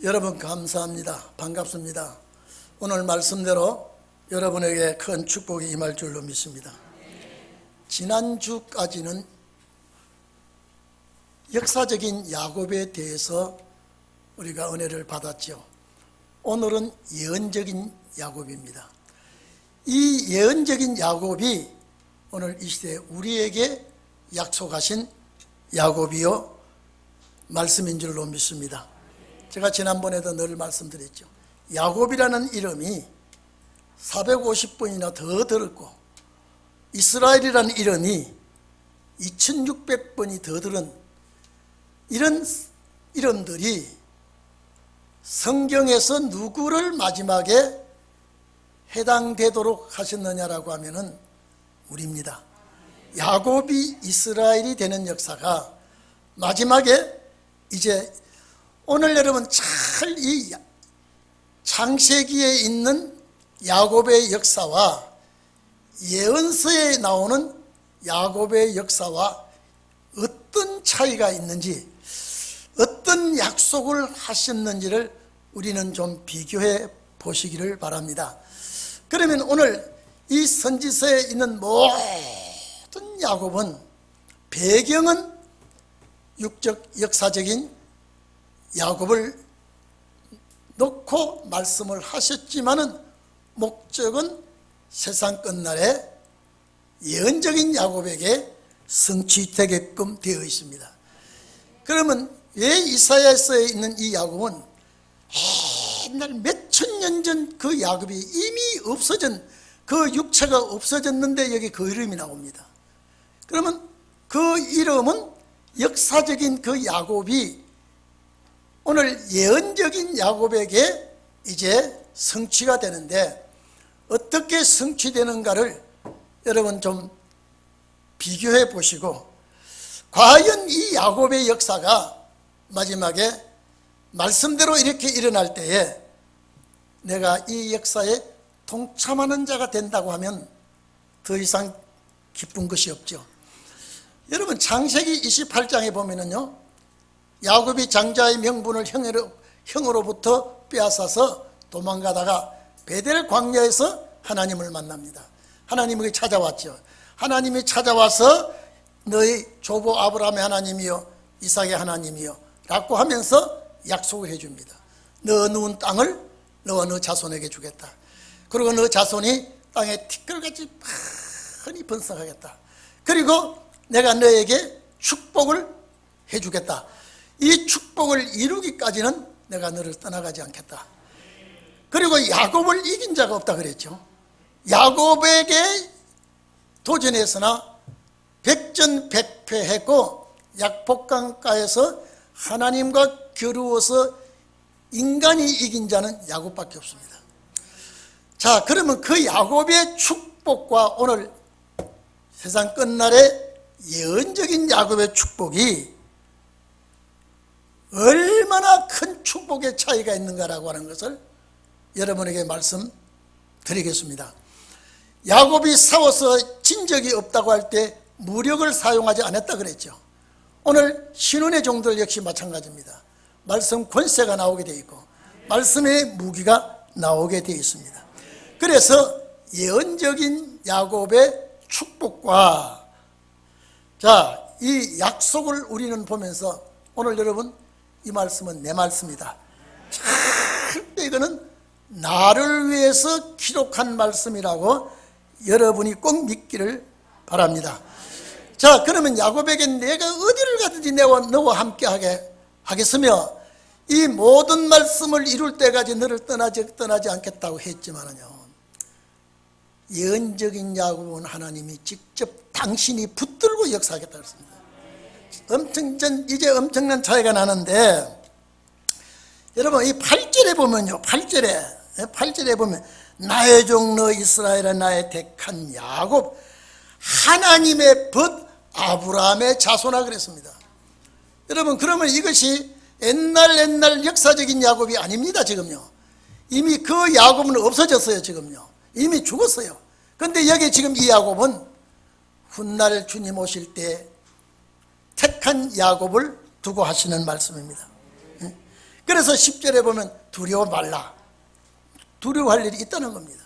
여러분 감사합니다. 반갑습니다. 오늘 말씀대로 여러분에게 큰 축복이 임할 줄로 믿습니다. 지난주까지는 역사적인 야곱에 대해서 우리가 은혜를 받았죠. 오늘은 예언적인 야곱입니다. 이 예언적인 야곱이 오늘 이 시대에 우리에게 약속하신 야곱이요 말씀인 줄로 믿습니다. 제가 지난번에도 늘 말씀드렸죠. 야곱이라는 이름이 450번이나 더 들었고 이스라엘이라는 이름이 2600번이 더 들은 이런 이름들이 성경에서 누구를 마지막에 해당되도록 하셨느냐라고 하면은 우리입니다. 야곱이 이스라엘이 되는 역사가 마지막에 이제 오늘 여러분 잘 이 창세기에 있는 야곱의 역사와 예언서에 나오는 야곱의 역사와 어떤 차이가 있는지, 어떤 약속을 하셨는지를 우리는 좀 비교해 보시기를 바랍니다. 그러면 오늘 이 선지서에 있는 모든 야곱은 배경은 육적 역사적인 야곱을 놓고 말씀을 하셨지만은 목적은 세상 끝날에 예언적인 야곱에게 성취되게끔 되어 있습니다. 그러면 왜 이사야서에 있는 이 야곱은 옛날 몇천 년 전 그 야곱이 이미 없어진 그 육체가 없어졌는데 여기 그 이름이 나옵니다. 그러면 그 이름은 역사적인 그 야곱이 오늘 예언적인 야곱에게 이제 성취가 되는데 어떻게 성취되는가를 여러분 좀 비교해 보시고 과연 이 야곱의 역사가 마지막에 말씀대로 이렇게 일어날 때에 내가 이 역사에 동참하는 자가 된다고 하면 더 이상 기쁜 것이 없죠. 여러분 창세기 28장에 보면은요 야곱이 장자의 명분을 형으로부터 빼앗아서 도망가다가 베델 광야에서 하나님을 만납니다. 하나님에게 찾아왔죠. 하나님이 찾아와서 너희 조부 아브라함의 하나님이요 이삭의 하나님이요 라고 하면서 약속을 해줍니다. 너 누운 땅을 너와 너 자손에게 주겠다. 그리고 너 자손이 땅에 티끌같이 많이 번성하겠다. 그리고 내가 너에게 축복을 해주겠다. 이 축복을 이루기까지는 내가 너를 떠나가지 않겠다. 그리고 야곱을 이긴 자가 없다 그랬죠. 야곱에게 도전했으나 백전백패했고 약복강가에서 하나님과 겨루어서 인간이 이긴 자는 야곱밖에 없습니다. 자, 그러면 그 야곱의 축복과 오늘 세상 끝날의 예언적인 야곱의 축복이 얼마나 큰 축복의 차이가 있는가라고 하는 것을 여러분에게 말씀드리겠습니다. 야곱이 싸워서 진 적이 없다고 할 때 무력을 사용하지 않았다 그랬죠. 오늘 신혼의 종들 역시 마찬가지입니다. 말씀 권세가 나오게 되어 있고 말씀의 무기가 나오게 되어 있습니다. 그래서 예언적인 야곱의 축복과 이 약속을 우리는 보면서 오늘 여러분 이 말씀은 내 말씀이다. 절대 이거는 나를 위해서 기록한 말씀이라고 여러분이 꼭 믿기를 바랍니다. 자, 그러면 야곱에게 내가 어디를 가든지 너와 함께 하겠으며 이 모든 말씀을 이룰 때까지 너를 떠나지 않겠다고 했지만요. 예언적인 야곱은 하나님이 직접 당신이 붙들고 역사하겠다고 했습니다. 이제 엄청난 차이가 나는데 여러분 이 8절에 보면요. 8절에 보면 나의 종 너 이스라엘아 나의 택한 야곱 하나님의 벗 아브라함의 자손아 그랬습니다. 여러분 그러면 이것이 옛날 역사적인 야곱이 아닙니다. 지금요. 이미 그 야곱은 없어졌어요. 지금요. 이미 죽었어요. 그런데 여기 지금 이 야곱은 훗날 주님 오실 때 택한 야곱을 두고 하시는 말씀입니다. 그래서 10절에 보면 두려워 말라. 두려워할 일이 있다는 겁니다.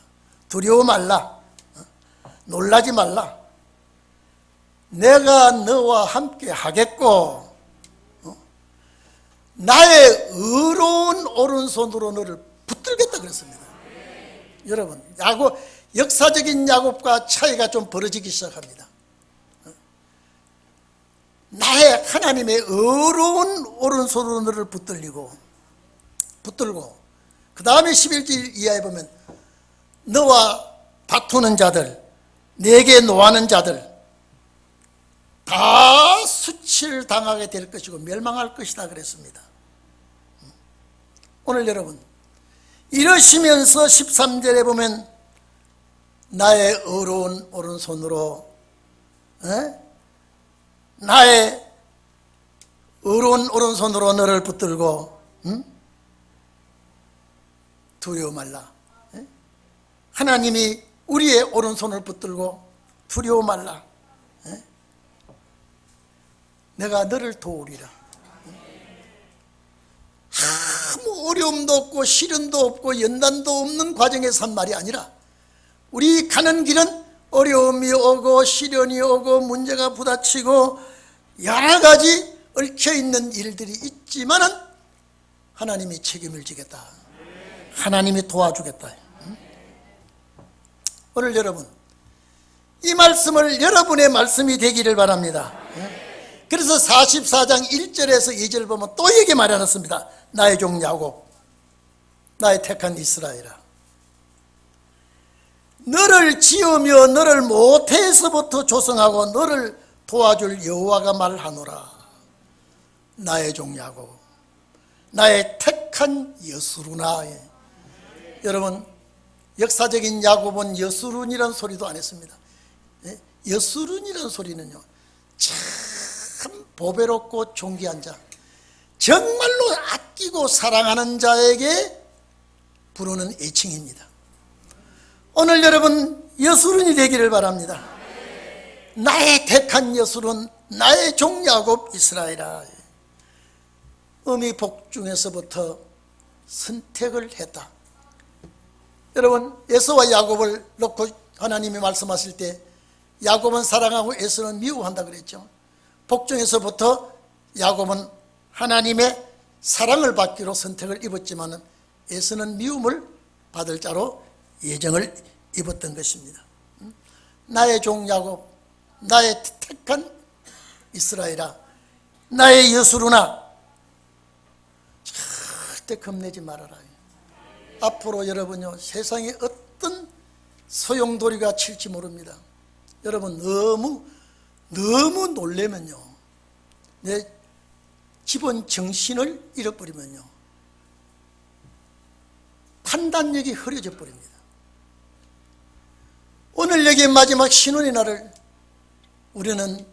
두려워 말라. 놀라지 말라. 내가 너와 함께 하겠고 나의 의로운 오른손으로 너를 붙들겠다 그랬습니다. 여러분, 역사적인 야곱과 차이가 좀 벌어지기 시작합니다. 나의 하나님의 의로운 오른손으로 너를 붙들고 그 다음에 11절 이하에 보면 너와 다투는 자들, 내게 노하는 자들 다 수치당하게 될 것이고 멸망할 것이다 그랬습니다. 오늘 여러분, 이러시면서 13절에 보면 나의 의로운 오른손으로 나의 의로운 오른손으로 너를 붙들고 두려워 말라. 하나님이 우리의 오른손을 붙들고 두려워 말라. 내가 너를 도우리라. 아무 어려움도 없고 시련도 없고 연단도 없는 과정에서 한 말이 아니라 우리 가는 길은 어려움이 오고 시련이 오고 문제가 부딪히고 여러 가지 얽혀있는 일들이 있지만은 하나님이 책임을 지겠다. 하나님이 도와주겠다. 오늘 여러분, 이 말씀을 여러분의 말씀이 되기를 바랍니다. 그래서 44장 1절에서 2절 보면 또 얘기 마련했습니다. 나의 종 야곱, 나의 택한 이스라엘아, 너를 지으며 너를 모태에서부터 조성하고 너를 도와줄 여호와가 말하노라. 나의 종 야곱, 나의 택한 여수루나. 여러분, 역사적인 야곱은 여수룬이라는 소리도 안 했습니다. 여수룬이라는 소리는요, 참 보배롭고 존귀한 자, 정말로 아끼고 사랑하는 자에게 부르는 애칭입니다. 오늘 여러분, 여수룬이 되기를 바랍니다. 나의 택한 여수룬, 나의 종 야곱 이스라엘아. 어미 복중에서부터 선택을 했다. 여러분, 에서와 야곱을 놓고 하나님이 말씀하실 때 야곱은 사랑하고 에서는 미워한다 그랬죠. 복중에서부터 야곱은 하나님의 사랑을 받기로 선택을 입었지만 에서는 미움을 받을 자로 예정을 입었던 것입니다. 나의 종 야곱, 나의 택한 이스라엘아, 나의 여수루나, 절대 겁내지 말아라. 앞으로 여러분요, 세상에 어떤 소용돌이가 칠지 모릅니다. 여러분, 너무 놀래면요, 내 기본 정신을 잃어버리면요, 판단력이 흐려져 버립니다. 오늘 여기 마지막 신혼의 날을 우리는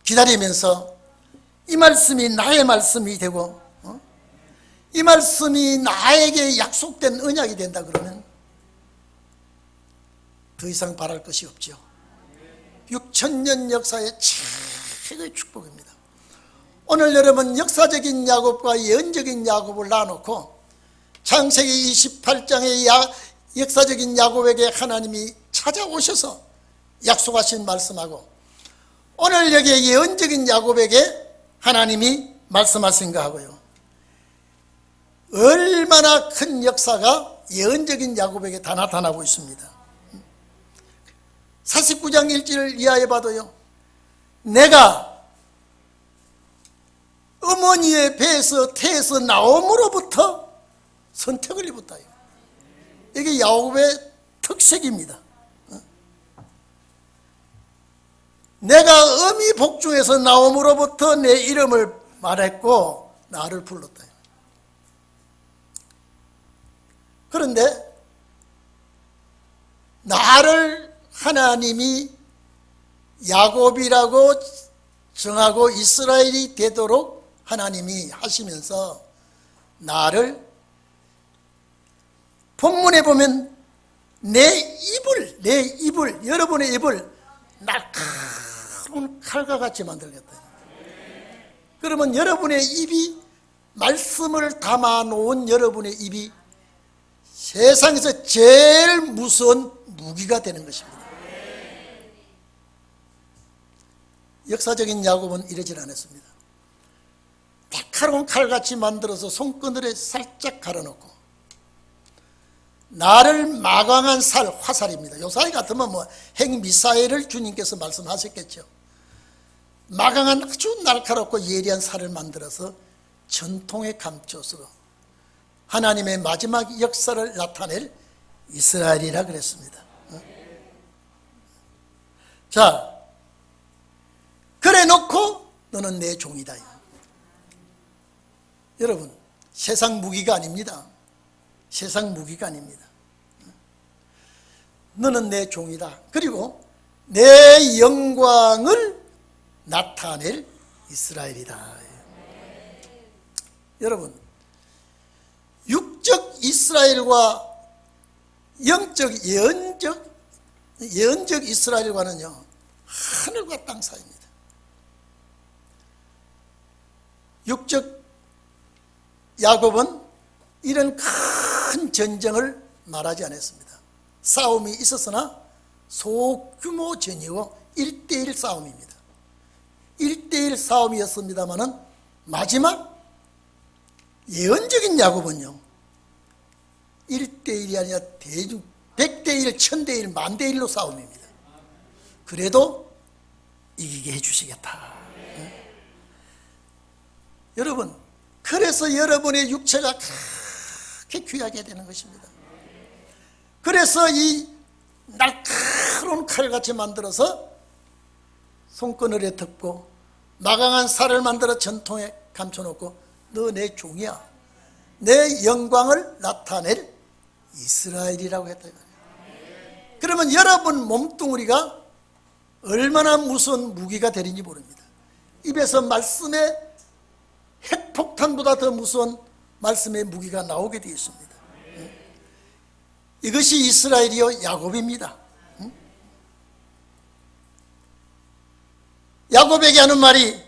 기다리면서 이 말씀이 나의 말씀이 되고 이 말씀이 나에게 약속된 언약이 된다 그러면 더 이상 바랄 것이 없죠. 6000년 역사의 최고의 축복입니다. 오늘 여러분, 역사적인 야곱과 예언적인 야곱을 놔놓고 창세기 28장의 역사적인 야곱에게 하나님이 찾아오셔서 약속하신 말씀하고 오늘 여기에 예언적인 야곱에게 하나님이 말씀하신가 하고요, 얼마나 큰 역사가 예언적인 야곱에게 다 나타나고 있습니다. 49장 1절 이하에 봐도요, 내가 어머니의 배에서 태에서 나옴으로부터 선택을 입었다. 이게 야곱의 특색입니다. 내가 어미 복중에서 나옴으로부터 내 이름을 말했고 나를 불렀다. 그런데 나를 하나님이 야곱이라고 정하고 이스라엘이 되도록 하나님이 하시면서 나를 본문에 보면 내 입을 여러분의 입을 날카로운 칼과 같이 만들겠다. 그러면 여러분의 입이 말씀을 담아놓은 여러분의 입이 세상에서 제일 무서운 무기가 되는 것입니다. 역사적인 야곱은 이러질 않았습니다. 날카로운 칼같이 만들어서 손그늘에 살짝 갈아놓고, 나를 마광한 살, 화살입니다. 요사이 같으면 뭐 핵미사일을 주님께서 말씀하셨겠죠. 마광한 아주 날카롭고 예리한 살을 만들어서 전통에 감춰서 하나님의 마지막 역사를 나타낼 이스라엘이라 그랬습니다. 자, 그래 놓고 너는 내 종이다. 여러분, 세상 무기가 아닙니다. 세상 무기가 아닙니다. 너는 내 종이다. 그리고 내 영광을 나타낼 이스라엘이다. 여러분, 육적 이스라엘과 영적 예언적 이스라엘과는요, 하늘과 땅 사이입니다. 육적 야곱은 이런 큰 전쟁을 말하지 않았습니다. 싸움이 있었으나 소규모 전이요 1대1 싸움입니다. 1대1 싸움이었습니다마는 마지막 예언적인 야곱은요 1대1이 아니라 대중 100대1, 1000대1, 만대1로 싸움입니다. 그래도 이기게 해주시겠다. 여러분, 그래서 여러분의 육체가 그렇게 귀하게 되는 것입니다. 그래서 이 날카로운 칼같이 만들어서 손그늘에 덮고 마강한 살을 만들어 전통에 감춰놓고 너 내 종이야, 내 영광을 나타낼 이스라엘이라고 했다. 그러면 여러분 몸뚱아리가 얼마나 무서운 무기가 되는지 모릅니다. 입에서 말씀의 핵폭탄보다 더 무서운 말씀의 무기가 나오게 되어 있습니다. 이것이 이스라엘이요 야곱입니다. 야곱에게 하는 말이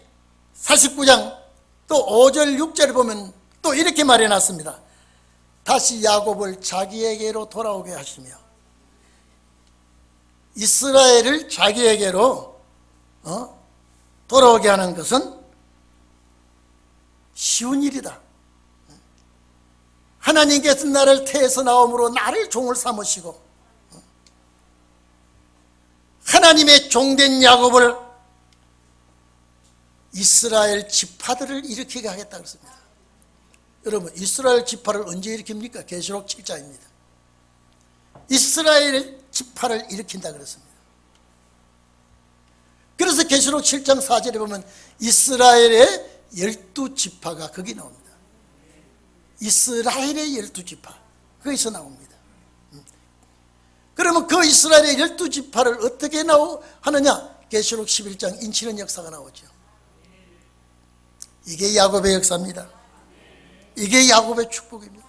49장 또 5절 6절을 보면 또 이렇게 말해놨습니다. 다시 야곱을 자기에게로 돌아오게 하시며, 이스라엘을 자기에게로 돌아오게 하는 것은 쉬운 일이다. 하나님께서 나를 태에서 나옴으로 나를 종을 삼으시고 하나님의 종된 야곱을 이스라엘 지파들을 일으키게 하겠다 그랬습니다. 여러분, 이스라엘 지파를 언제 일으킵니까? 계시록 7장입니다. 이스라엘 지파를 일으킨다 그랬습니다. 그래서 계시록 7장 4절에 보면 이스라엘의 12지파가 거기 나옵니다. 이스라엘의 12지파 거기서 나옵니다. 그러면 그 이스라엘의 12지파를 어떻게 하느냐? 계시록 11장 인치는 역사가 나오죠. 이게 야곱의 역사입니다. 이게 야곱의 축복입니다.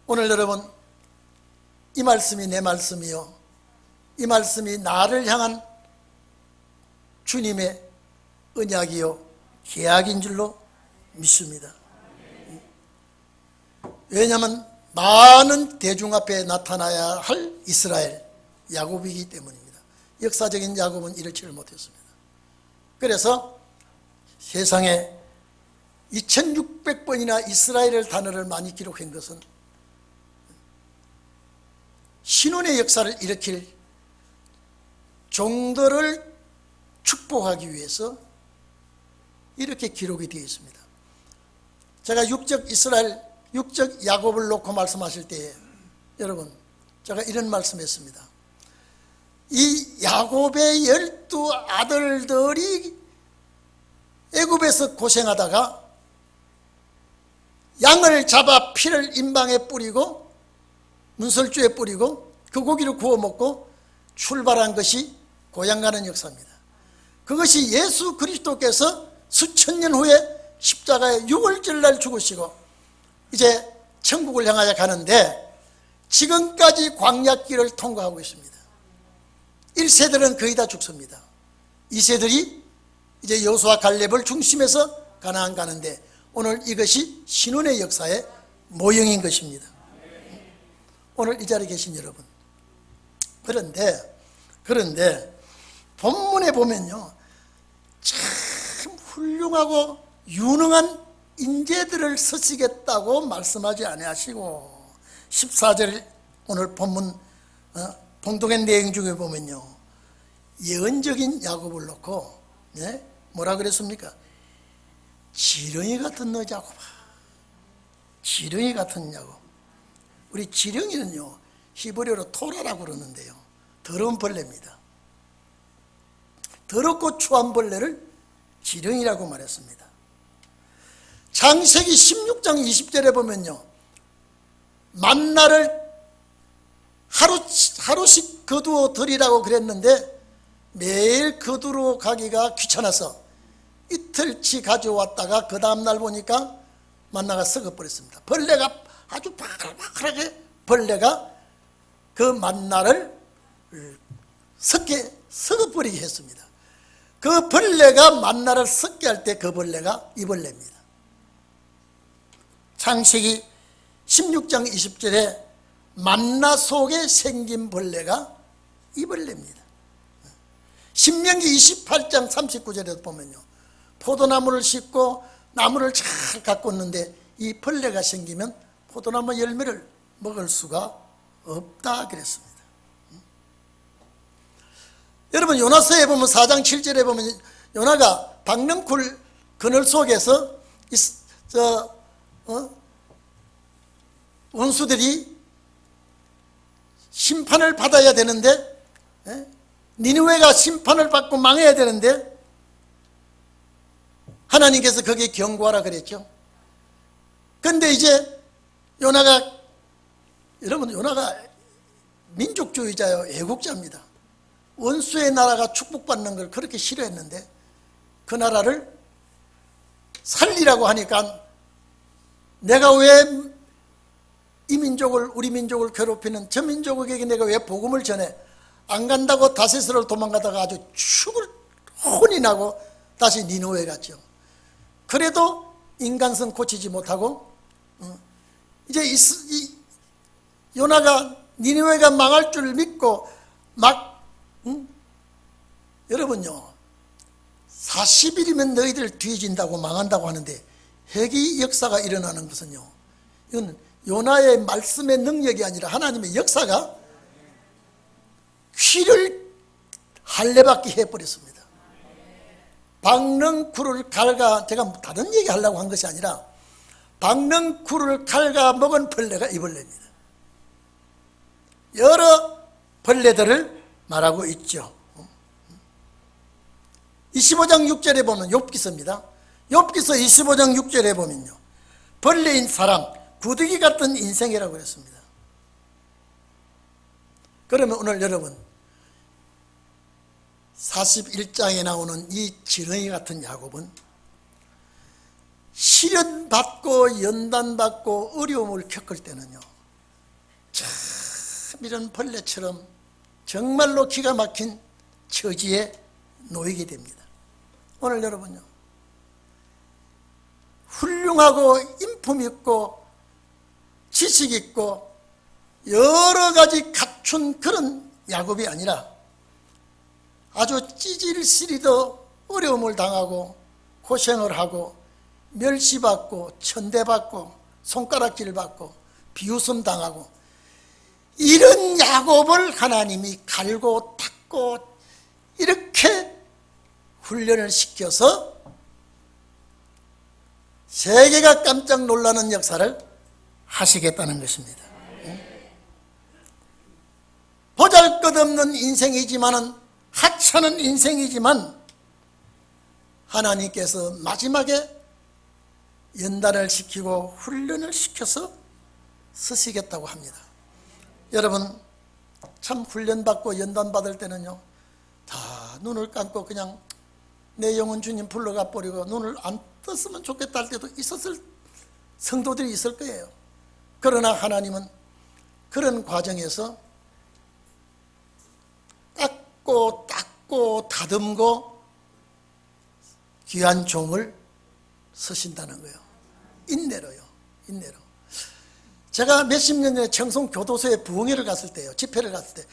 오늘 여러분, 이 말씀이 내 말씀이요, 이 말씀이 나를 향한 주님의 언약이요 계약인 줄로 믿습니다. 왜냐하면 많은 대중 앞에 나타나야 할 이스라엘 야곱이기 때문입니다. 역사적인 야곱은 이렇지를 못했습니다. 그래서 세상에 2600번이나 이스라엘의 단어를 많이 기록한 것은 신혼의 역사를 일으킬 종들을 축복하기 위해서 이렇게 기록이 되어 있습니다. 제가 육적 이스라엘, 육적 야곱을 놓고 말씀하실 때에 여러분, 제가 이런 말씀했습니다. 이 야곱의 12 아들들이 애굽에서 고생하다가 양을 잡아 피를 임방에 뿌리고 문설주에 뿌리고 그 고기를 구워 먹고 출발한 것이 고향 가는 역사입니다. 그것이 예수 그리스도께서 수천 년 후에 십자가에 6월절 날 죽으시고 이제 천국을 향하여 가는데 지금까지 광야길을 통과하고 있습니다. 1세들은 거의 다 죽습니다. 2세들이 이제 여호수아 갈렙을 중심해서 가나안 가는데 오늘 이것이 신혼의 역사의 모형인 것입니다. 오늘 이 자리에 계신 여러분, 그런데 본문에 보면요, 참 훌륭하고 유능한 인재들을 쓰시겠다고 말씀하지 아니하시고 14절 오늘 본문 봉독의 내용 중에 보면요, 예언적인 야곱을 놓고 뭐라 그랬습니까? 지렁이 같은 너 야곱아. 지렁이 같은 야곱. 우리 지렁이는요, 히브리어로 토라라고 그러는데요, 더러운 벌레입니다. 더럽고 추한 벌레를 지렁이라고 말했습니다. 창세기 16장 20절에 보면요, 만나를 하루씩 거두어 드리라고 그랬는데 매일 거두러 가기가 귀찮아서 이틀치 가져왔다가 그 다음날 보니까 만나가 썩어버렸습니다. 벌레가 아주 바글바글하게 벌레가 그 만나를 썩어버리게 했습니다. 그 벌레가 만나를 썩게 할 때 그 벌레가 이 벌레입니다. 창세기 16장 20절에 만나 속에 생긴 벌레가 이 벌레입니다. 신명기 28장 39절에도 보면요, 포도나무를 심고 나무를 잘 가꿨는데 이 벌레가 생기면 포도나무 열매를 먹을 수가 없다 그랬습니다. 여러분, 요나서에 보면 4장 7절에 보면 요나가 박능쿨 그늘 속에서 원수들이 심판을 받아야 되는데, 니느웨가 심판을 받고 망해야 되는데 하나님께서 거기에 경고하라 그랬죠. 근데 이제 여러분, 요나가 민족주의자요, 애국자입니다. 원수의 나라가 축복받는 걸 그렇게 싫어했는데 그 나라를 살리라고 하니까 내가 왜 이 민족을, 우리 민족을 괴롭히는 저 민족에게 내가 왜 복음을 전해? 안 간다고 다세스를 도망가다가 아주 죽을 혼이 나고 다시 니느웨에 갔죠. 그래도 인간성 고치지 못하고 이제 요나가 니느웨가 망할 줄 믿고 여러분요, 40일이면 너희들 뒤진다고 망한다고 하는데 회개 역사가 일어나는 것은요, 이건 요나의 말씀의 능력이 아니라 하나님의 역사가 귀를 할례받게 해버렸습니다. 박능쿨을 갈가, 제가 다른 얘기 하려고 한 것이 아니라 박능쿨을 갈가 먹은 벌레가 이 벌레입니다. 여러 벌레들을 말하고 있죠. 25장 6절에 보면 욥기서입니다. 욥기서 25장 6절에 보면요, 벌레인 사람, 구더기 같은 인생이라고 그랬습니다. 그러면 오늘 여러분, 41장에 나오는 이 지렁이 같은 야곱은 시련받고 연단받고 어려움을 겪을 때는요, 참 이런 벌레처럼 정말로 기가 막힌 처지에 놓이게 됩니다. 오늘 여러분요, 훌륭하고 인품 있고 지식 있고 여러 가지 갖춘 그런 야곱이 아니라 아주 찌질시리도 어려움을 당하고 고생을 하고 멸시받고 천대받고 손가락질 받고 비웃음 당하고 이런 야곱을 하나님이 갈고 닦고 이렇게 훈련을 시켜서 세계가 깜짝 놀라는 역사를 하시겠다는 것입니다. 보잘것없는 인생이지만은, 하찮은 인생이지만 하나님께서 마지막에 연단을 시키고 훈련을 시켜서 쓰시겠다고 합니다. 여러분, 참 훈련받고 연단받을 때는요, 다 눈을 감고 그냥 내 영혼 주님 불러가 버리고 눈을 안 떴으면 좋겠다 할 때도 있었을 성도들이 있을 거예요. 그러나 하나님은 그런 과정에서 닦고 다듬고 귀한 종을 서신다는 거예요. 인내로요. 인내로. 제가 몇십 년 전에 청송교도소에 부흥회를 갔을 때요, 집회를 갔을 때,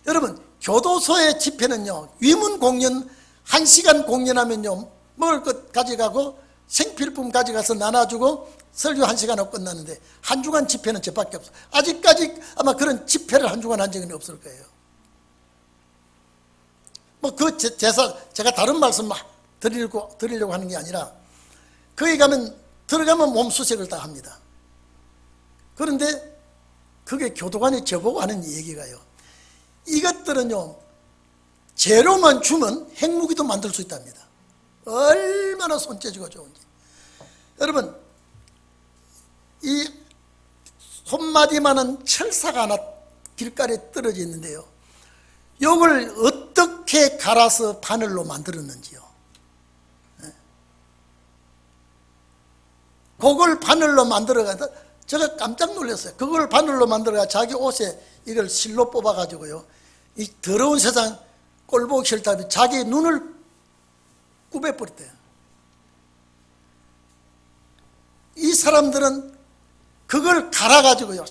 여러분 교도소의 집회는요, 위문 공연 1시간 공연하면요 먹을 것 가져가고 생필품 가져가서 나눠주고 설교 1시간 하고 끝났는데, 한 주간 집회는 저밖에 없어요. 아직까지 아마 그런 집회를 한 주간 한 적은 없을 거예요. 뭐 그 제사, 제가 다른 말씀 드리려고 하는 게 아니라, 거기 가면 들어가면 몸수색을 다 합니다. 그런데 그게 교도관이 저보고 하는 얘기가요, 이것들은요 재료만 주면 핵무기도 만들 수 있답니다. 얼마나 손재주가 좋은지. 여러분, 이 손마디만한 철사가 하나 길가에 떨어져 있는데요, 이걸 어떻게 갈아서 바늘로 만들었는지요. 그걸 바늘로 만들어가서 제가 깜짝 놀랐어요. 그걸 바늘로 만들어가 자기 옷에 이걸 실로 뽑아가지고요, 이 더러운 세상 꼴보기 싫다며 자기 눈을 꾸며버렸대요. 이 사람들은 그걸 갈아가지고요,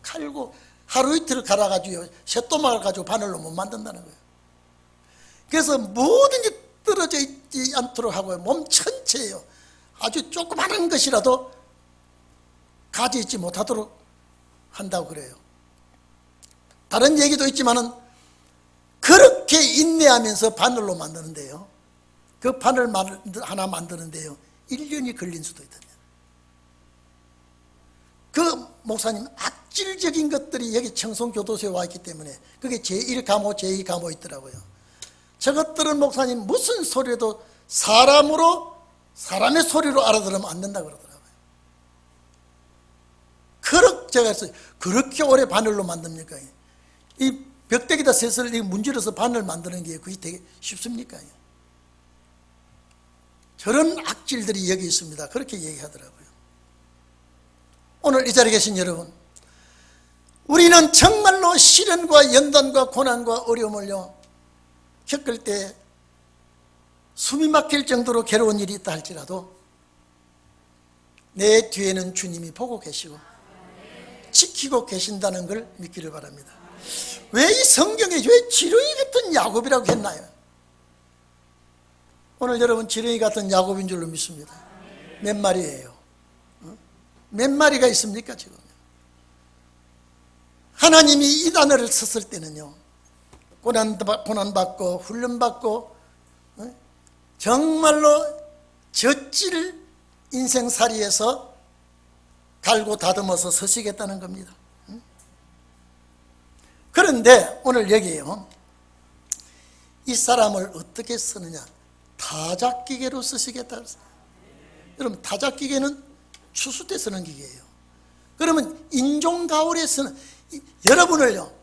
칼고 하루 이틀 갈아가지고요, 쇳도막을 가지고 바늘로 못 만든다는 거예요. 그래서 뭐든지 떨어져 있지 않도록 하고요, 몸 전체예요, 아주 조그마한 것이라도 가지 있지 못하도록 한다고 그래요. 다른 얘기도 있지만은 그렇게 인내하면서 바늘로 만드는데요, 그 바늘 하나 만드는데요 1년이 걸린 수도 있답니다. 그 목사님 악질적인 것들이 여기 청송교도소에 와 있기 때문에 그게 제1감호 제2감호 있더라고요. 저것들은 목사님 무슨 소리도 사람의 소리로 알아들으면 안 된다 그러더라고요. 그렇게 제가 했어요. 그렇게 오래 바늘로 만듭니까? 이 벽대기다 셋을 문질러서 바늘 만드는 게 그게 되게 쉽습니까? 저런 악질들이 여기 있습니다. 그렇게 얘기하더라고요. 오늘 이 자리에 계신 여러분, 우리는 정말로 시련과 연단과 고난과 어려움을요 겪을 때 숨이 막힐 정도로 괴로운 일이 있다 할지라도 내 뒤에는 주님이 보고 계시고 지키고 계신다는 걸 믿기를 바랍니다. 왜 이 성경에 왜 지렁이 같은 야곱이라고 했나요? 오늘 여러분 지렁이 같은 야곱인 줄로 믿습니다. 몇 마리예요? 몇 마리가 있습니까 지금? 하나님이 이 단어를 썼을 때는요, 고난받고 훈련받고 정말로 젖질 인생살이에서 갈고 다듬어서 서시겠다는 겁니다. 그런데 오늘 여기에요, 이 사람을 어떻게 쓰느냐, 타작기계로 쓰시겠다. 여러분 타작기계는 추수 때 쓰는 기계예요. 그러면 인종가을에 쓰는, 여러분을요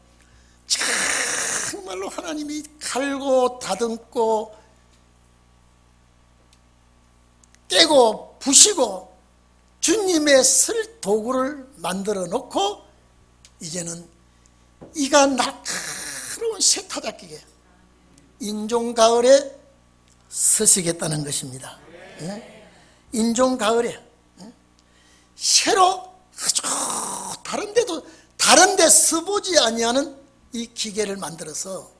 정말로 하나님이 갈고 다듬고 깨고 부시고 주님의 쓸 도구를 만들어 놓고 이제는 이가 날카로운 쇠타작기계 인종가을에 서시겠다는 것입니다. 인종가을에 새로 아주 다른데 써보지 아니하는 이 기계를 만들어서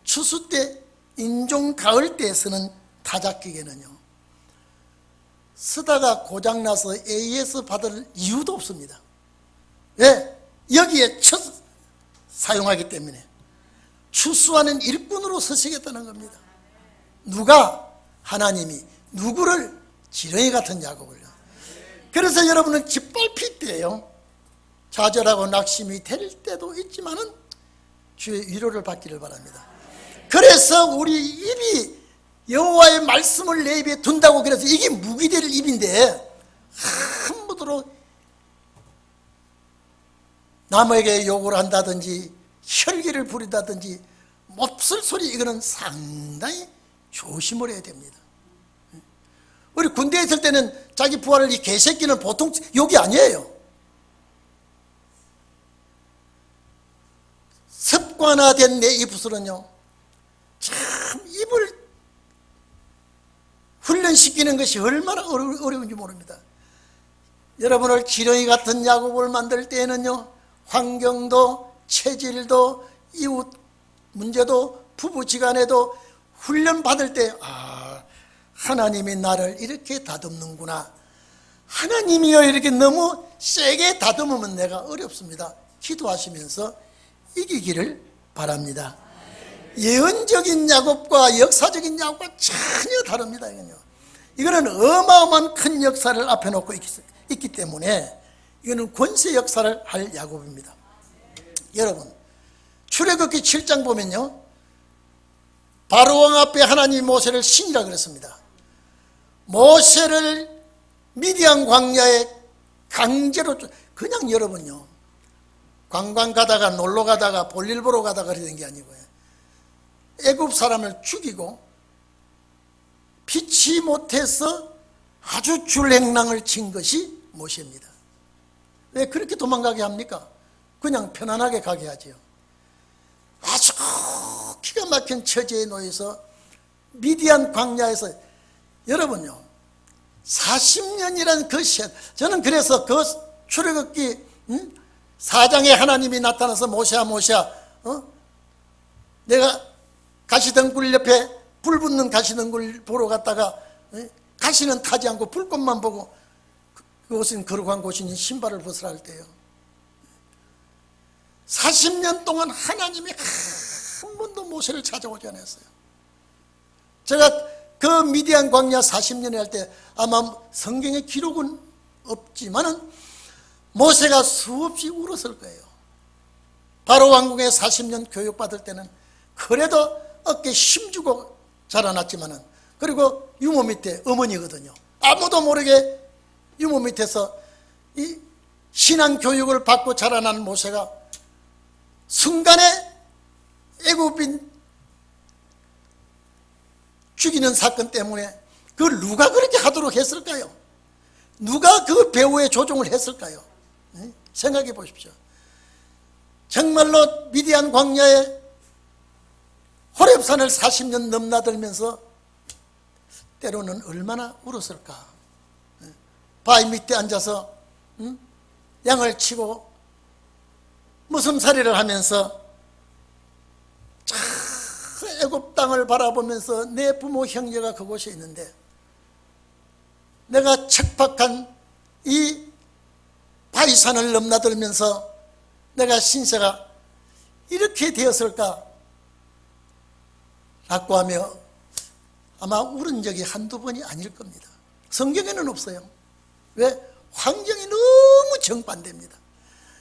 추수 때 인종가을 때 쓰는 타작기계는요 쓰다가 고장나서 AS 받을 이유도 없습니다. 왜? 여기에 사용하기 때문에 추수하는 일꾼으로 서시겠다는 겁니다. 누가? 하나님이 누구를? 지렁이 같은 야곱을요. 그래서 여러분은 짓밟힐 때요 좌절하고 낙심이 될 때도 있지만은 주의 위로를 받기를 바랍니다. 그래서 우리 입이 여호와의 말씀을 내 입에 둔다고, 그래서 이게 무기 될 입인데 함부로 남에게 욕을 한다든지 혈기를 부린다든지 몹쓸 소리, 이거는 상당히 조심을 해야 됩니다. 우리 군대에 있을 때는 자기 부하를 이 개새끼는 보통 욕이 아니에요. 습관화된 내 입술은요 참 입을 훈련 훈련시키는 것이 얼마나 어려운지 모릅니다. 여러분을 지렁이 같은 야곱을 만들 때에는요, 환경도 체질도 이웃 문제도 부부지간에도 훈련받을 때 하나님이 나를 이렇게 다듬는구나, 하나님이요 이렇게 너무 세게 다듬으면 내가 어렵습니다. 기도하시면서 이기기를 바랍니다. 예언적인 야곱과 역사적인 야곱과 전혀 다릅니다. 이거는 어마어마한 큰 역사를 앞에 놓고 있기 때문에 이거는 권세 역사를 할 야곱입니다. 여러분, 출애굽기 7장 보면요, 바로왕 앞에 하나님이 모세를 신이라 그랬습니다. 모세를 미디안 광야에 강제로, 그냥 여러분요, 관광 가다가 놀러 가다가 볼일 보러 가다가 그러는 게 아니고요, 애굽 사람을 죽이고 피치 못해서 아주 줄행랑을 친 것이 모세입니다. 왜 그렇게 도망가게 합니까? 그냥 편안하게 가게 하지요. 아주 기가 막힌 처지에 놓여서 미디안 광야에서, 여러분요, 40년이라는 그 시간, 저는 그래서 그 출애굽기 4장에 하나님이 나타나서 모세야 내가 가시덩굴 옆에 불 붙는 가시덩굴 보러 갔다가 가시는 타지 않고 불꽃만 보고 그곳은 거룩한 곳이니 신발을 벗으라 할 때요, 40년 동안 하나님이 한 번도 모세를 찾아오지 않았어요. 제가 그 미디안 광야 40년에 할 때 아마 성경에 기록은 없지만은 모세가 수없이 울었을 거예요. 바로 왕궁에 40년 교육받을 때는 그래도 어깨에 힘주고 자라났지만은, 그리고 유모 밑에 어머니거든요. 아무도 모르게 유모 밑에서 이 신앙 교육을 받고 자라난 모세가 순간에 애굽인 죽이는 사건 때문에 그걸 누가 그렇게 하도록 했을까요? 누가 그 배후에 조종을 했을까요? 생각해 보십시오. 정말로 미디안 광야에 호렙산을 40년 넘나들면서 때로는 얼마나 울었을까. 바위 밑에 앉아서 양을 치고 무슴살이를 하면서 애굽 땅을 바라보면서 내 부모 형제가 그곳에 있는데 내가 척박한 이 바위산을 넘나들면서 내가 신세가 이렇게 되었을까 라고 하며 아마 울은 적이 한두 번이 아닐 겁니다. 성경에는 없어요. 왜? 환경이 너무 정반대입니다.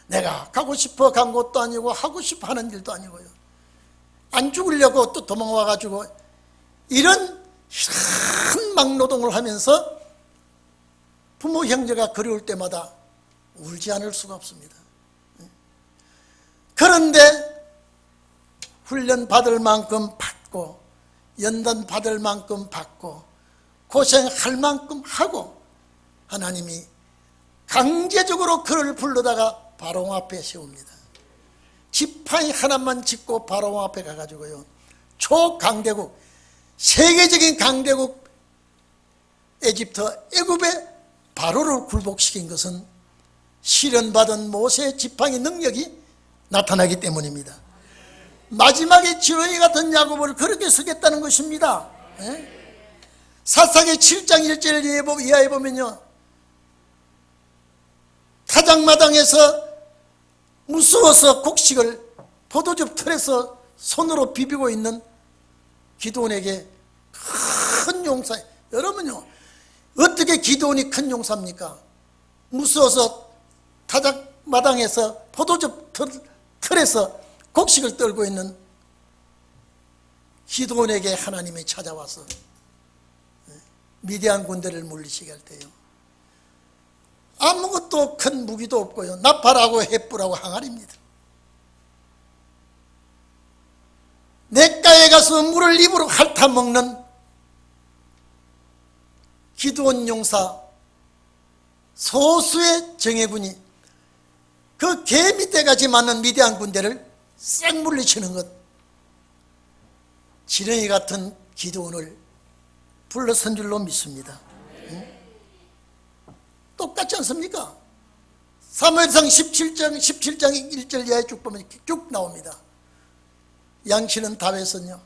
내가 가고 싶어 간 곳도 아니고 하고 싶어 하는 일도 아니고요, 안 죽으려고 또 도망와가지고 이런 큰 막노동을 하면서 부모 형제가 그리울 때마다 울지 않을 수가 없습니다. 그런데 훈련 받을 만큼 받고 연단 받을 만큼 받고 고생할 만큼 하고 하나님이 강제적으로 그를 불러다가 바로왕 앞에 세웁니다. 지팡이 하나만 짚고 바로왕 앞에 가가지고요, 초강대국, 세계적인 강대국 에집트 애굽의 바로를 굴복시킨 것은 시련받은 모세의 지팡이 능력이 나타나기 때문입니다. 마지막에 지렁이 같은 야곱을 그렇게 쓰겠다는 것입니다. 사사기 7장 1절 이하에 보면요, 타작마당에서 무서워서 곡식을 포도즙 틀에서 손으로 비비고 있는 기드온에게 큰 용사, 여러분요, 어떻게 기드온이 큰 용사입니까? 무서워서 타작마당에서 포도즙 틀에서 곡식을 떨고 있는 기드온에게 하나님이 찾아와서 미디안 군대를 물리치게 할 때요, 아무것도 큰 무기도 없고요, 나팔하고 횃불하고 항아리입니다. 냇가에 가서 물을 입으로 핥아 먹는 기드온 용사 소수의 정예군이 그 개 밑에까지 맞는 미디안 군대를 싹 물리치는 것, 지렁이 같은 기드온을 불러선 줄로 믿습니다. 똑같지 않습니까? 사무엘상 17장 1절 이하에 쭉 보면 쭉 나옵니다. 양치는 다윗은요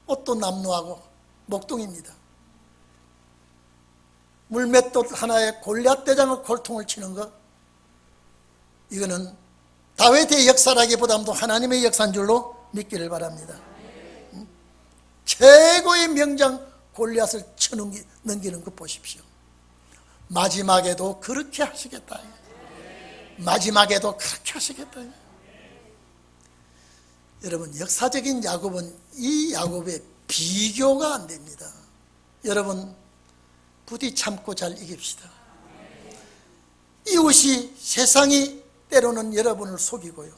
옷도 남루하고 목동입니다. 물맷돌 하나에 골리앗 대장의 골통을 치는 것, 이거는 다윗의 역사라기보다도 하나님의 역사인 줄로 믿기를 바랍니다. 최고의 명장 골리앗을 쳐넘기는 것 보십시오. 마지막에도 그렇게 하시겠다. 마지막에도 그렇게 하시겠다. 여러분, 역사적인 야곱은 이 야곱의 비교가 안 됩니다. 여러분, 부디 참고 잘 이깁시다. 이웃이, 세상이 때로는 여러분을 속이고요,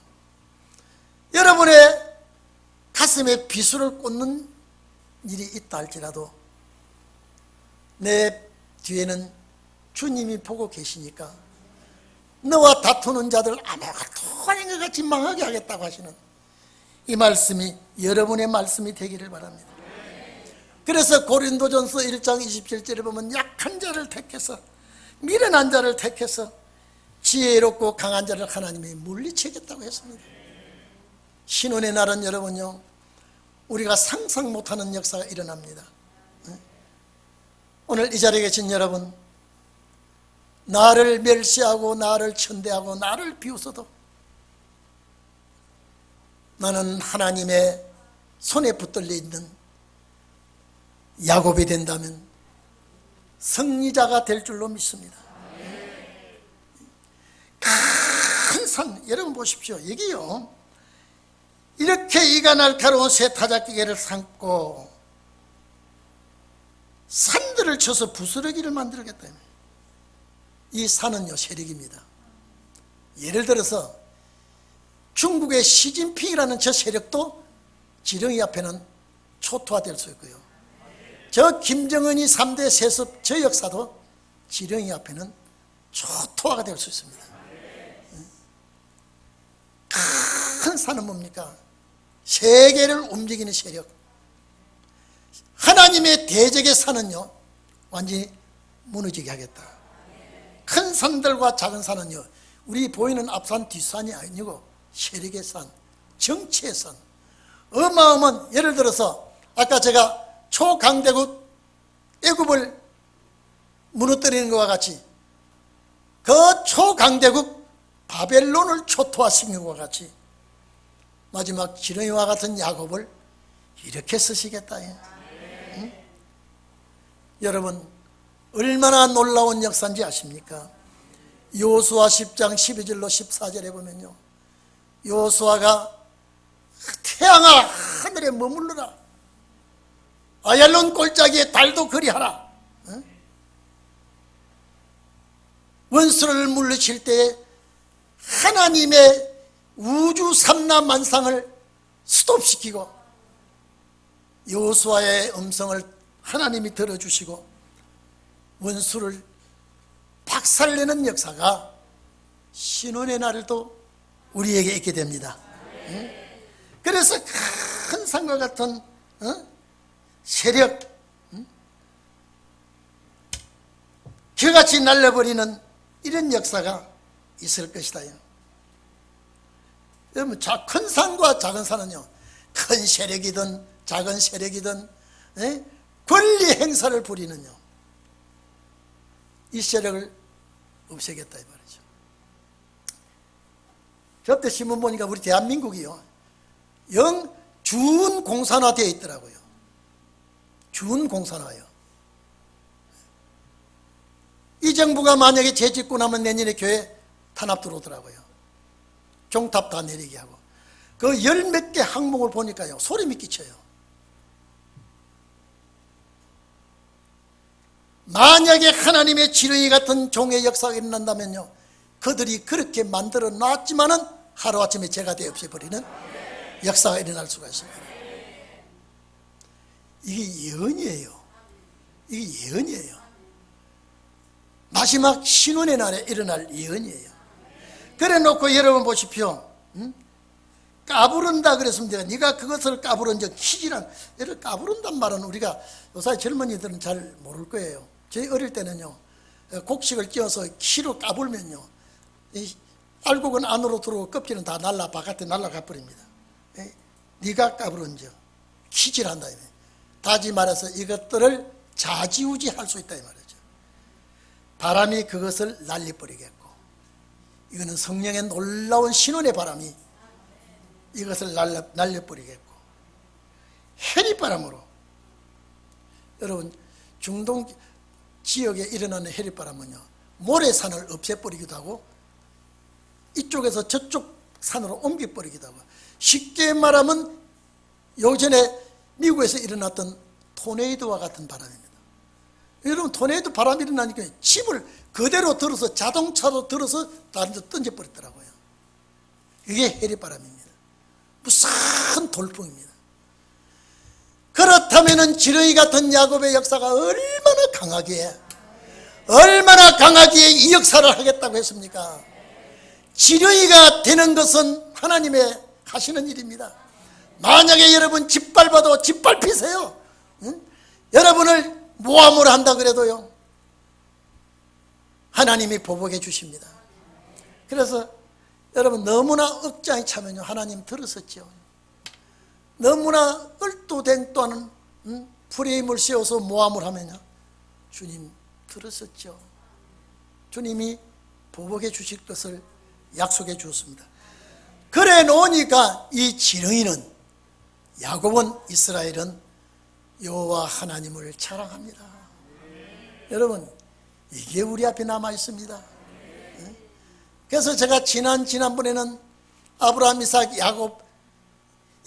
여러분의 가슴에 비수를 꽂는 일이 있다 할지라도 내 뒤에는 주님이 보고 계시니까 너와 다투는 자들 아무것도 아닌 것 같이 망하게 하겠다고 하시는 이 말씀이 여러분의 말씀이 되기를 바랍니다. 그래서 고린도전서 1장 27절에 보면 약한 자를 택해서, 미련한 자를 택해서 지혜롭고 강한 자를 하나님이 물리치겠다고 했습니다. 신혼의 날은 여러분요, 우리가 상상 못하는 역사가 일어납니다. 오늘 이 자리에 계신 여러분, 나를 멸시하고 나를 천대하고 나를 비웃어도 나는 하나님의 손에 붙들려 있는 야곱이 된다면 승리자가 될 줄로 믿습니다. 큰 산, 여러분 보십시오. 여기요, 이렇게 이가 날카로운 새 타작기계를 삼고 산들을 쳐서 부스러기를 만들겠다. 이 산은요 세력입니다. 예를 들어서 중국의 시진핑이라는 저 세력도 지렁이 앞에는 초토화될 수 있고요, 저 김정은이 3대 세습 저 역사도 지렁이 앞에는 초토화가 될 수 있습니다. 큰 산은 뭡니까? 세계를 움직이는 세력. 하나님의 대적의 산은요 완전히 무너지게 하겠다. 큰 산들과 작은 산은요, 우리 보이는 앞산 뒷산이 아니고 세력의 산, 정치의 산, 어마어마한, 예를 들어서 아까 제가 초강대국 애굽을 무너뜨리는 것과 같이 그 초강대국 바벨론을 초토화시키는 것과 같이 마지막 지렁이와 같은 야곱을 이렇게 쓰시겠다. 응? 여러분, 얼마나 놀라운 역사인지 아십니까? 여호수아 10장 12절로 14절에 보면요, 여호수아가 태양아 하늘에 머물러라, 아얄론 골짜기에 달도 그리하라. 원수를 물리칠 때에 하나님의 우주 삼라만상을 스톱시키고 여호수아의 음성을 하나님이 들어주시고 원수를 박살내는 역사가 신혼의 날에도 우리에게 있게 됩니다. 그래서 큰 산과 같은 세력, 겨같이 날려버리는 이런 역사가 있을 것이다. 여러분, 큰 산과 작은 산은요, 큰 세력이든 작은 세력이든 권리 행사를 부리는요, 이 세력을 없애겠다 이 말이죠. 저때 신문 보니까 우리 대한민국이요, 영 준공산화 되어 있더라고요. 준공산화요. 이 정부가 만약에 재짓고 나면 내년에 교회 탄압 들어오더라고요. 종탑 다 내리게 하고. 그 열 몇 개 항목을 보니까요, 소름이 끼쳐요. 만약에 하나님의 지렁이 같은 종의 역사가 일어난다면요, 그들이 그렇게 만들어 놨지만은 하루아침에 죄가 되어 없애버리는 역사가 일어날 수가 있습니다. 이게 예언이에요. 이게 예언이에요. 마지막 신혼의 날에 일어날 예언이에요. 그래 놓고 여러분 보십시오. 까부른다 그랬습니다. 네가 그것을 까부른즉 키지란, 이를 까부른단 말은 우리가 요새 젊은이들은 잘 모를 거예요. 저희 어릴 때는요, 곡식을 찧어서 키로 까불면요, 이 알곡은 안으로 들어오고 껍질은 다 바깥에 날아가 버립니다. 네가 까부른즉 키질한다. 다시 말해서 이것들을 좌지우지할 수 있다 이 말이죠. 바람이 그것을 날려버리겠고, 이거는 성령의 놀라운 신원의 바람이 이것을 날려버리겠고, 해리바람으로, 여러분 중동 지역에 일어나는 해리바람은요, 모래산을 없애버리기도 하고 이쪽에서 저쪽 산으로 옮겨버리기도 하고, 쉽게 말하면 요전에 미국에서 일어났던 토네이도와 같은 바람입니다. 여러분 토네이도 바람이 일어나니까 집을 그대로 들어서, 자동차로 들어서 다른 데 던져버렸더라고요. 이게 해리바람입니다. 무서운 돌풍입니다. 그렇다면 지렁이 같은 야곱의 역사가 얼마나 강하게 이 역사를 하겠다고 했습니까? 지렁이가 되는 것은 하나님의 하시는 일입니다. 만약에 여러분 짓밟아도 짓밟히세요. 응? 여러분을 모함을 한다 그래도요, 하나님이 보복해 주십니다. 그래서 여러분 너무나 억장이 차면요, 하나님 들으셨죠. 너무나 얼토된 또한 프레임을 씌워서 모함을 하면요, 주님 들으셨죠. 주님이 보복해 주실 것을 약속해 주었습니다. 그래 놓으니까 이 지렁이는, 야곱은, 이스라엘은 여호와 하나님을 자랑합니다. 여러분 이게 우리 앞에 남아 있습니다. 그래서 제가 지난번에는 아브라함, 이삭, 야곱,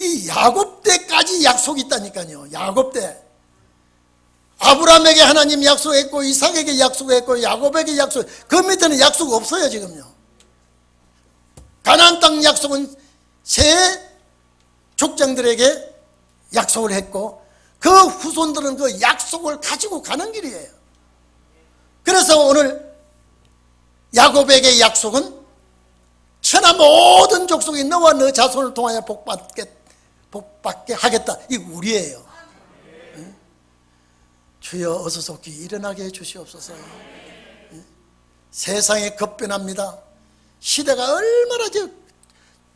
이 야곱 때까지 약속이 있다니까요. 야곱 때 아브라함에게 하나님 약속했고, 이삭에게 약속했고, 야곱에게 약속, 그 밑에는 약속 없어요 지금요. 가나안 땅 약속은 세 족장들에게 약속을 했고, 그 후손들은 그 약속을 가지고 가는 길이에요. 그래서 오늘 야곱에게 약속은 천하 모든 족속이 너와 너 자손을 통하여 복받게 하겠다. 이 우리예요. 응? 주여 어서 속히 일어나게 해주시옵소서. 응? 세상이 급변합니다. 시대가 얼마나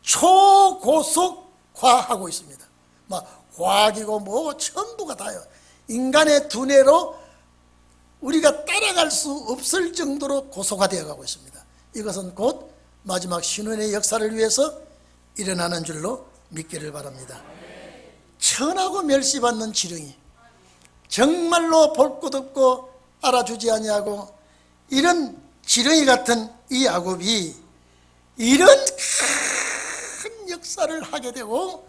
초고속화하고 있습니다. 막 과학이고 뭐고 전부가 다요. 인간의 두뇌로 우리가 따라갈 수 없을 정도로 고속화되어 가고 있습니다. 이것은 곧 마지막 신혼의 역사를 위해서 일어나는 줄로 믿기를 바랍니다. 천하고 멸시받는 지렁이, 정말로 볼 것 없고 알아주지 아니하고 이런 지렁이 같은 이 야곱이 이런 큰 역사를 하게 되고,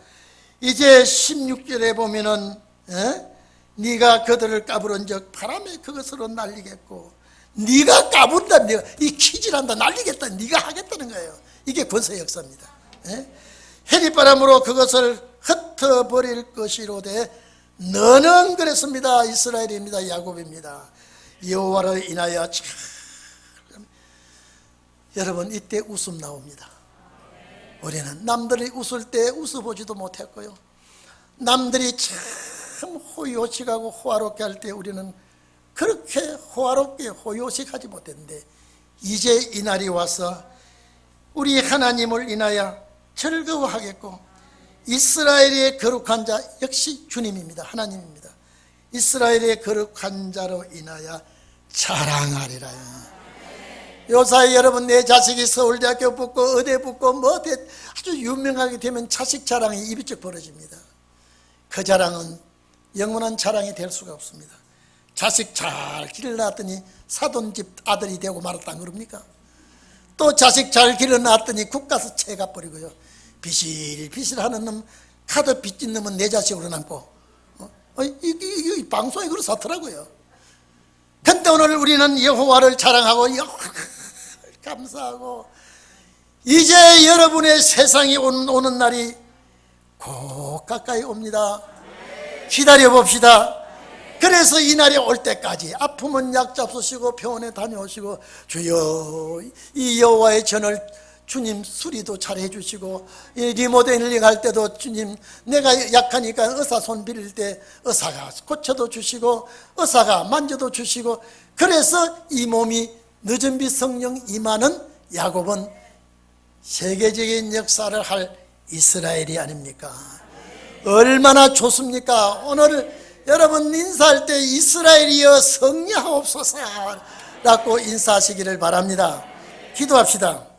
이제 16절에 보면은 네가 그들을 까부른즉 바람에 그것으로 날리겠고, 네가 까분다, 네가 이 키질한다, 날리겠다, 네가 하겠다는 거예요. 이게 권세 역사입니다. 해리바람으로 그것을 흩어버릴 것이로되 너는 그랬습니다. 이스라엘입니다. 야곱입니다. 여호와를 인하여 참, 여러분 이때 웃음 나옵니다. 우리는 남들이 웃을 때 웃어보지도 못했고요, 남들이 참 호의호식하고 호화롭게 할 때 우리는 그렇게 호화롭게 호의호식하지 못했는데, 이제 이 날이 와서 우리 하나님을 인하여 즐거워하겠고, 이스라엘의 거룩한 자, 역시 주님입니다. 하나님입니다. 이스라엘의 거룩한 자로 인하여 자랑하리라. 요사이 여러분, 내 자식이 서울대학교 붙고 의대 붙고 뭐 아주 유명하게 되면 자식 자랑이 입이 쭉 벌어집니다. 그 자랑은 영원한 자랑이 될 수가 없습니다. 자식 잘 길러놨더니 사돈집 아들이 되고 말았다 그럽니까? 또 자식 잘 길러놨더니 국가서 채가 버리고요, 비실비실하는 놈, 카드 빚진 놈은 내 자식으로 남고, 이 방송에 그런 사더라고요. 근데 오늘 우리는 여호와를 자랑하고 여호와를 감사하고, 이제 여러분의 세상이 오는 날이 곧 가까이 옵니다. 기다려 봅시다. 그래서 이 날이 올 때까지 아프면 약 잡수시고 병원에 다녀오시고, 주여 이 여호와의 전을 주님 수리도 잘 해주시고, 이 리모델링 할 때도 주님, 내가 약하니까 의사 손 빌릴 때 의사가 고쳐도 주시고 의사가 만져도 주시고, 그래서 이 몸이 늦은 빛 성령 임하는 야곱은 세계적인 역사를 할 이스라엘이 아닙니까? 얼마나 좋습니까? 오늘 여러분 인사할 때 이스라엘이여 승리하옵소서 라고 인사하시기를 바랍니다. 기도합시다.